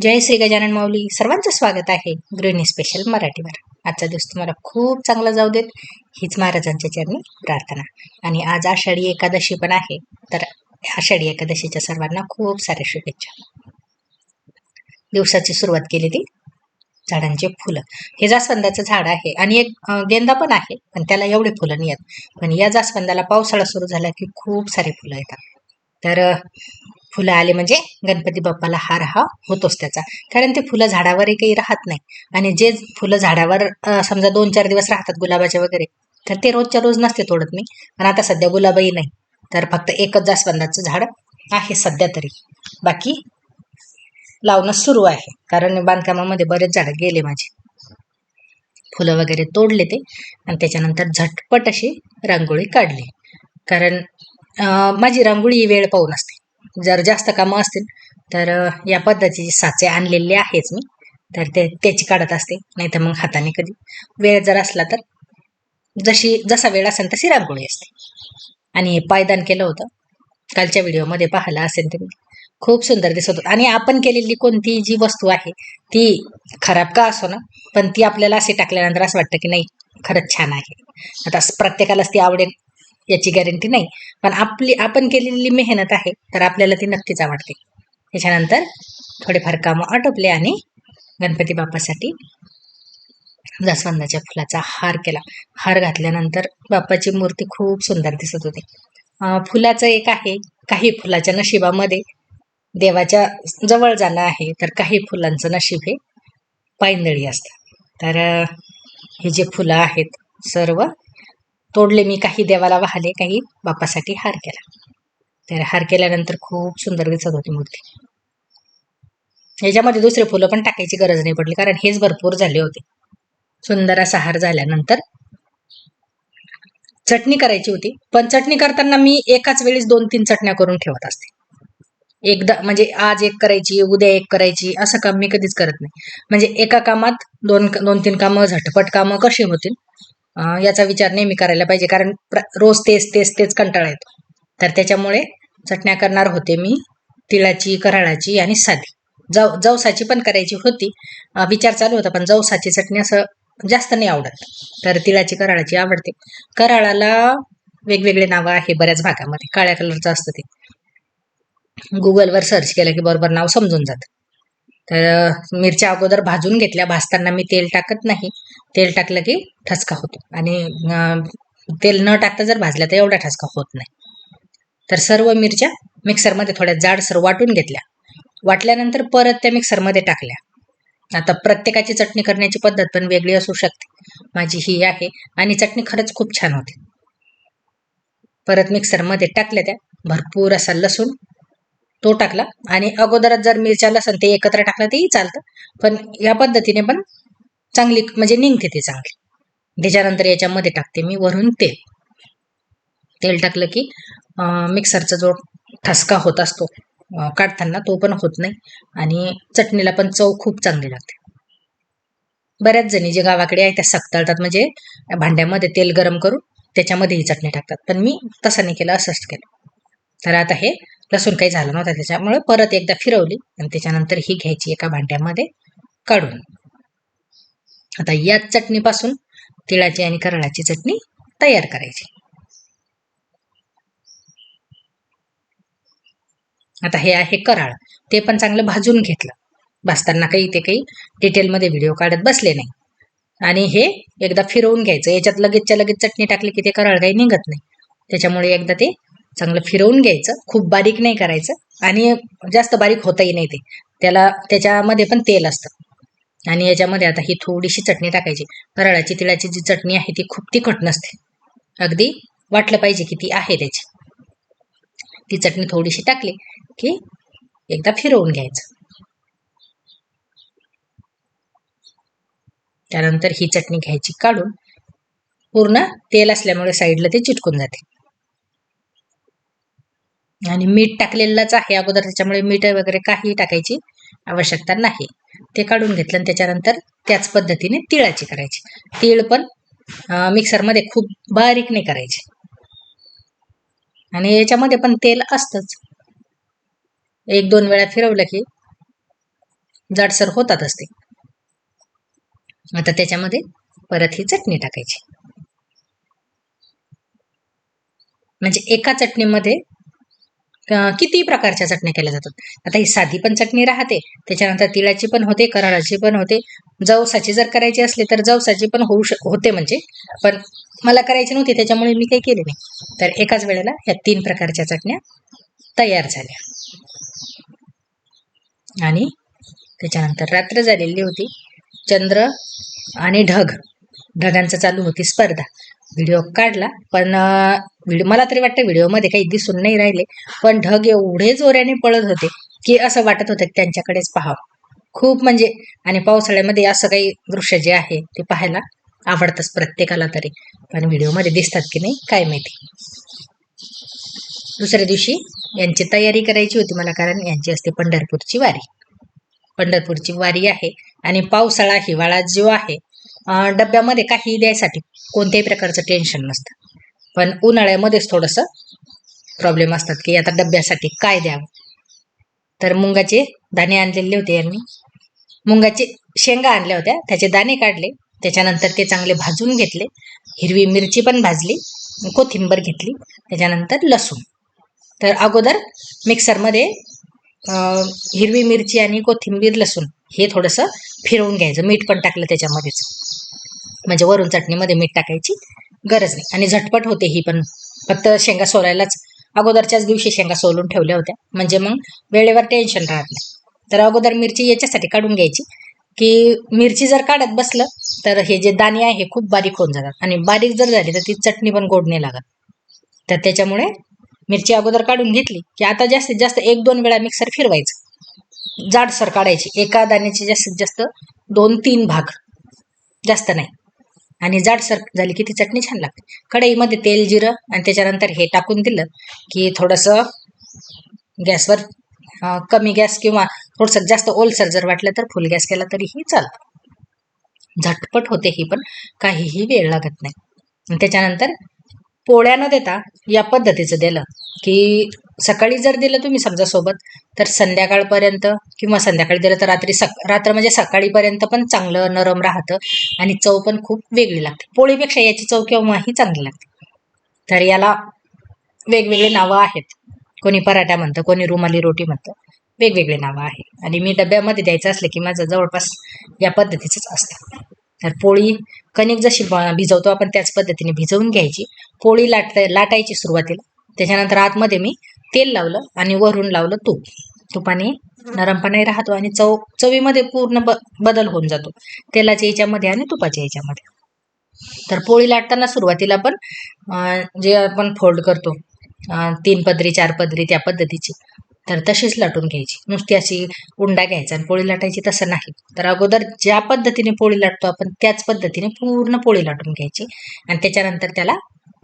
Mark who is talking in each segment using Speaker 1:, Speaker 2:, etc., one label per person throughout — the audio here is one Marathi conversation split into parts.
Speaker 1: जय श्री गजानन माऊली. सर्वांचं स्वागत आहे गृहिणी स्पेशल मराठीवर. आजचा दिवस तुम्हाला खूप चांगला जाऊ देत हीच महाराजांच्या चरणी प्रार्थना. आणि आज आषाढी एकादशी पण आहे, तर आषाढी एकादशीच्या सर्वांना खूप साऱ्या शुभेच्छा. दिवसाची सुरुवात केली ती झाडांचे फुलं. हे जास्वंदाचं झाड आहे आणि एक गेंदा पण आहे, पण त्याला एवढे फुलं नाही येत. पण या जास्वंदाला पावसाळा सुरू झाला की खूप सारे फुलं येतात. तर फुलं आले म्हणजे गणपती बाप्पाला हार हा होतोच त्याचा, कारण ते फुलं झाडावरही काही राहत नाही. आणि जे फुलं झाडावर समजा 2-4 दिवस राहतात गुलाबाचे वगैरे, तर ते रोजच्या रोज नसते तोडत मी. पण आता सध्या गुलाबही नाही, तर फक्त एकच जास्वंदाचं झाड आहे सध्या तरी. बाकी लावणं सुरू आहे, कारण बांधकामामध्ये बरेच झाडं गेले माझे. फुलं वगैरे तोडले ते आणि त्याच्यानंतर झटपट अशी रांगोळी काढली. कारण माझी रांगोळी ही वेळ पाहून असते. जर जास्त कामं असतील तर या पद्धतीचे साचे आणलेले आहेच मी, तर त्याची काढत असते. नाही तर मग हाताने कधी वेळ जर असला तर जसा वेळ असेल तशी रांगोळी असते. आणि पायदान केलं होतं कालच्या व्हिडिओमध्ये पाहायला असेल तुम्ही. खूप सुंदर दिसत होतं. आणि आपण केलेली कोणती जी वस्तू आहे ती खराब का असो ना, पण ती आपल्याला असे टाकल्यानंतर असं वाटतं की नाही खरंच छान आहे. आता प्रत्येकालाच ती आवडेल याची गॅरंटी नाही, पण आपण केलेली मेहनत आहे तर आपल्याला ती नक्कीच आवडते. त्याच्यानंतर थोडेफार कामं आटोपले आणि गणपती बाप्पासाठी जास्वंदाच्या फुलाचा हार केला. हार घातल्यानंतर बाप्पाची मूर्ती खूप सुंदर दिसत होती. फुलाचं एक आहे, काही फुलाच्या नशिबामध्ये देवाच्या जवळ जाणं आहे, तर काही फुलांचं नशीब हे पायंदळी असतं. तर हे जे फुलं आहेत सर्व तोडले मी, काही देवाला वाहले, काही बाप्पासाठी हार केला. तर हार केल्यानंतर खूप सुंदर दिसत होती मूर्ती. याच्यामध्ये दुसरे फुलं पण टाकायची गरज नाही पडली, कारण हेच भरपूर झाले होते. सुंदर असा हार झाल्यानंतर चटणी करायची होती, पण चटणी करताना मी एकाच वेळेस 2-3 चटण्या करून ठेवत असते. एकदा म्हणजे आज एक करायची, उद्या एक करायची, असं काम मी कधीच करत नाही. म्हणजे एका कामात 2-3 कामं, झटपट कामं कशी होतील याचा विचार नेहमी करायला पाहिजे, कारण रोज तेच कंटाळा येतो. तर त्याच्यामुळे चटण्या करणार होते मी, तिळाची, कराळाची आणि साधी. जवसाची पण करायची होती, विचार चालू होता, पण जवसाची चटणी असं जास्त नाही आवडत, तर तिळाची, कराळाची आवडते. कराळाला वेगवेगळे नावं आहे बऱ्याच भागामध्ये, काळ्या कलरचं असतं ते. गुगलवर सर्च केलं की बरोबर नाव समजून जातं. तर मिरच्या अगोदर भाजून घेतल्या. भाजताना मी तेल टाकत नाही, तेल टाकलं की ठसका होतो, आणि तेल न टाकता जर भाजल्या तर एवढा ठसका होत नाही. तर सर्व मिरच्या मिक्सरमध्ये थोड्या जाडसर वाटून घेतल्या. वाटल्यानंतर परत त्या मिक्सरमध्ये टाकल्या. आता प्रत्येकाची चटणी करण्याची पद्धत पण वेगळी असू शकते, माझी ही आहे, आणि चटणी खरंच खूप छान होते. परत मिक्सरमध्ये टाकल्या त्या, भरपूर असा लसूण तो टाकला, आणि अगोदरच जर मिरच्या लसूण ते एकत्र टाकलं तेही चालतं, पण या पद्धतीने पण चांगली म्हणजे निघते ती चांगली. त्याच्यानंतर याच्यामध्ये टाकते मी वरून तेल टाकलं की मिक्सरचा जो ठसका होत असतो काढताना तो पण होत नाही, आणि चटणीला पण चव खूप चांगली लागते. बऱ्याच जणी जे गावाकडे आहे त्या सखताळतात, म्हणजे भांड्यामध्ये तेल गरम करून त्याच्यामध्ये ही चटणी टाकतात, पण मी तसं नाही केलं, असंच केलं. तर आता हे लसूण काही झालं नव्हतं, त्याच्यामुळे परत एकदा फिरवली आणि त्याच्यानंतर ही घ्यायची एका भांड्यामध्ये काढून. आता याच चटणीपासून तिळाची आणि कराळाची चटणी तयार करायची. आता हे आहे कराळ, ते पण चांगलं भाजून घेतलं. भाजताना काही डिटेलमध्ये व्हिडिओ काढत बसले नाही. आणि हे एकदा फिरवून घ्यायचं. याच्यात लगेचच्या लगेच चटणी टाकली की ते कराळ काही निघत नाही, त्याच्यामुळे एकदा ते चांगलं फिरवून घ्यायचं. खूप बारीक नाही करायचं आणि जास्त बारीक होतही नाही ते, त्याच्यामध्ये पण तेल असतं. आणि याच्यामध्ये आता ही थोडीशी चटणी टाकायची. कराळाची तिळाची जी चटणी आहे ती खूप तिखट नसते, अगदी वाटलं पाहिजे की ती आहे त्याची. ती चटणी थोडीशी टाकली की एकदा फिरवून घ्यायचं. त्यानंतर ही चटणी घ्यायची काढून, पूर्ण तेल असल्यामुळे साईडला ते चिटकून जाते. आणि मीठ टाकलेलंच आहे अगोदर, त्याच्यामुळे मीठ वगैरे काही टाकायची आवश्यकता नाही. ते काढून घेतलं आणि त्याच्यानंतर त्याच पद्धतीने तिळाची करायची. तीळ पण मिक्सरमध्ये खूप बारीक नाही करायचे, आणि याच्यामध्ये पण तेल असतंच. 1-2 वेळा फिरवलं की जाडसर होतातच ते. आता त्याच्यामध्ये परत ही चटणी टाकायची. म्हणजे एका चटणीमध्ये किती प्रकारच्या चटण्या केल्या जातात. आता ही साधी पण चटणी राहते, त्याच्यानंतर तिळाची पण होते, कराळाची पण होते, जवसाची जर करायची असली तर जवसाची पण होते म्हणजे, पण मला करायची नव्हती त्याच्यामुळे मी काही केले नाही. तर एकाच वेळेला ह्या 3 प्रकारच्या चटण्या तयार झाल्या. आणि त्याच्यानंतर रात्र झालेली होती. चंद्र आणि ढगांचं चालू होती स्पर्धा. व्हिडिओ काढला, पण मला तरी वाटतं व्हिडिओमध्ये काही दिसून नाही राहिले, पण ढग एवढे जोराने पळत होते की असं वाटत होतं की त्यांच्याकडेच पाहावं. खूप म्हणजे, आणि पावसाळ्यामध्ये असं काही दृश्य जे आहे ते पाहायला आवडतंच प्रत्येकाला तरी, पण व्हिडिओमध्ये दिसतात की नाही काय माहिती. दुसऱ्या दिवशी यांची तयारी करायची होती मला, कारण यांची असते पंढरपूरची वारी. पंढरपूरची वारी आहे आणि पावसाळा हिवाळा जो आहे, डब्यामध्ये काही द्यायसाठी कोणत्याही प्रकारचं टेन्शन नसतं, पण उन्हाळ्यामध्येच थोडंसं प्रॉब्लेम असतात की आता डब्यासाठी काय द्यावं. तर मुंगाचे दाणे आणलेले होते यांनी, मुंगाचे शेंगा आणल्या होत्या, त्याचे दाणे काढले, त्याच्यानंतर ते चांगले भाजून घेतले, हिरवी मिरची पण भाजली, कोथिंबीर घेतली, त्याच्यानंतर लसूण. तर अगोदर मिक्सरमध्ये हिरवी मिरची आणि कोथिंबीर लसूण हे थोडंसं फिरवून घ्यायचं, मीठ पण टाकलं त्याच्यामध्येच, म्हणजे वरून चटणीमध्ये मीठ टाकायची गरज नाही आणि झटपट होते ही पण. फक्त शेंगा सोलायलाच अगोदरच्याच दिवशी शेंगा सोलून ठेवल्या होत्या, म्हणजे मग वेळेवर टेन्शन राहत नाही. तर अगोदर मिरची याच्यासाठी काढून घ्यायची की मिरची जर काढत बसलं तर हे जे दाणे आहे खूप बारीक होऊन जातात, आणि बारीक जर झाली तर ती चटणी पण गोड नाही लागत. तर त्याच्यामुळे मिरची अगोदर काढून घेतली की आता जास्तीत जास्त 1-2 वेळा मिक्सर फिरवायचं, जाडसर काढायची. एका दाण्याचे जास्तीत जास्त 2-3 भाग, जास्त नाही. आणि जाडसर झाली की ती चटणी छान लागते. कढईमध्ये तेल जिरं आणि त्याच्यानंतर हे टाकून दिलं की थोडंसं गॅसवर कमी गॅस किंवा थोडंसं जास्त ओलसर जर वाटलं तर फुल गॅस केला तरीही चालतं. झटपट होते ही पण, काहीही वेळ लागत नाही. त्याच्यानंतर पोळ्या न देता या पद्धतीचं दिलं की सकाळी जर दिलं तुम्ही समजा सोबत, तर संध्याकाळपर्यंत किंवा संध्याकाळी दिलं तर रात्र म्हणजे सकाळीपर्यंत पण चांगलं नरम राहतं आणि चव पण खूप वेगळी लागते. पोळीपेक्षा याची चव केव्हाही चांगली लागते. तर याला वेगवेगळे नावं आहेत, कोणी पराठा म्हणतं, कोणी रुमाली रोटी म्हणतं, वेगवेगळे नावं आहे. आणि मी डब्यामध्ये द्यायचं असलं की माझं जवळपास या पद्धतीचंच असतं. तर पोळी कणिक जशी भिजवतो आपण त्याच पद्धतीने भिजवून घ्यायची. पोळी लाटायची सुरुवातीला, त्याच्यानंतर आतमध्ये मी तेल लावलं आणि वरून लावलं तूप. तुपाने नरमपणाही राहतो आणि चवीमध्ये पूर्ण बदल होऊन जातो तेलाच्या याच्यामध्ये आणि तुपाच्या याच्यामध्ये. तर पोळी लाटताना सुरुवातीला पण जे आपण फोल्ड करतो 3 पदरी 4 पदरी त्या पद्धतीची, तर तशीच लाटून घ्यायची. नुसती अशी उंडा घ्यायचा आणि पोळी लाटायची तसं नाही. तर अगोदर ज्या पद्धतीने पोळी लाटतो आपण त्याच पद्धतीने पूर्ण पोळी लाटून घ्यायची आणि त्याच्यानंतर त्याला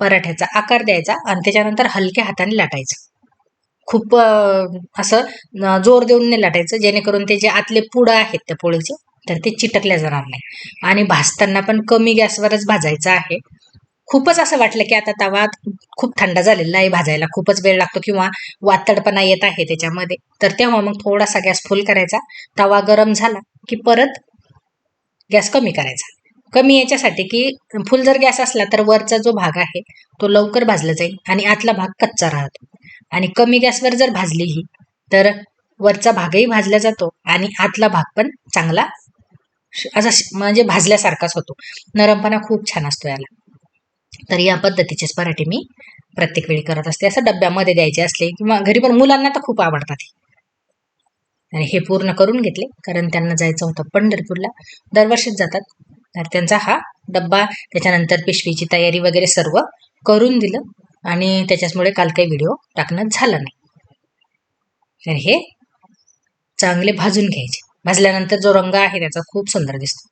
Speaker 1: पराठ्याचा आकार द्यायचा आणि त्याच्यानंतर हलक्या हाताने लाटायचं. खूप असं जोर देऊन नाही लाटायचं, जेणेकरून ते जे आतले पुडं आहेत त्या पोळीचे तर ते चिटकल्या जाणार नाही. आणि भाजताना पण कमी गॅसवरच भाजायचं आहे. खूपच असं वाटलं की आता तवा खूप थंड झालेला आहे, भाजायला खूपच वेळ लागतो किंवा वातडपणा येत आहे त्याच्यामध्ये, तर तेव्हा मग थोडासा गॅस फुल करायचा. तवा गरम झाला की परत गॅस कमी करायचा. कमी याच्यासाठी की फुल जर गॅस असला तर वरचा जो भाग आहे तो लवकर भाजला जाईल आणि आतला भाग कच्चा राहतो. आणि कमी गॅसवर जर भाजली ही तर वरचा भागही भाजला जातो आणि आतला भाग पण चांगला असा म्हणजे भाजल्यासारखाच होतो. नरमपणा खूप छान असतो याला. तर या पद्धतीचेच पराठे मी प्रत्येक वेळी करत असते. असं डब्यामध्ये द्यायचे असले किंवा घरी पण मुलांना तर खूप आवडतात. आणि हे पूर्ण करून घेतले कारण त्यांना जायचं होतं पंढरपूरला, दरवर्षीच जातात. तर त्यांचा हा डब्बा, त्याच्यानंतर पिशवीची तयारी वगैरे सर्व करून दिलं आणि त्याच्यामुळे काल काही व्हिडिओ टाकणं झालं नाही. तर हे चांगले भाजून घ्यायचे. भाजल्यानंतर जो रंग आहे त्याचा खूप सुंदर दिसतो.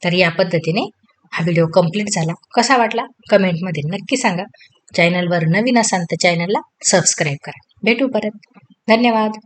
Speaker 1: तर या पद्धतीने हा व्हिडिओ कंप्लीट झाला. कसा वाटला कमेंटमध्ये नक्की सांगा. चॅनलवर नवीन असाल तर चॅनलला सबस्क्राईब करा. भेटू परत. धन्यवाद.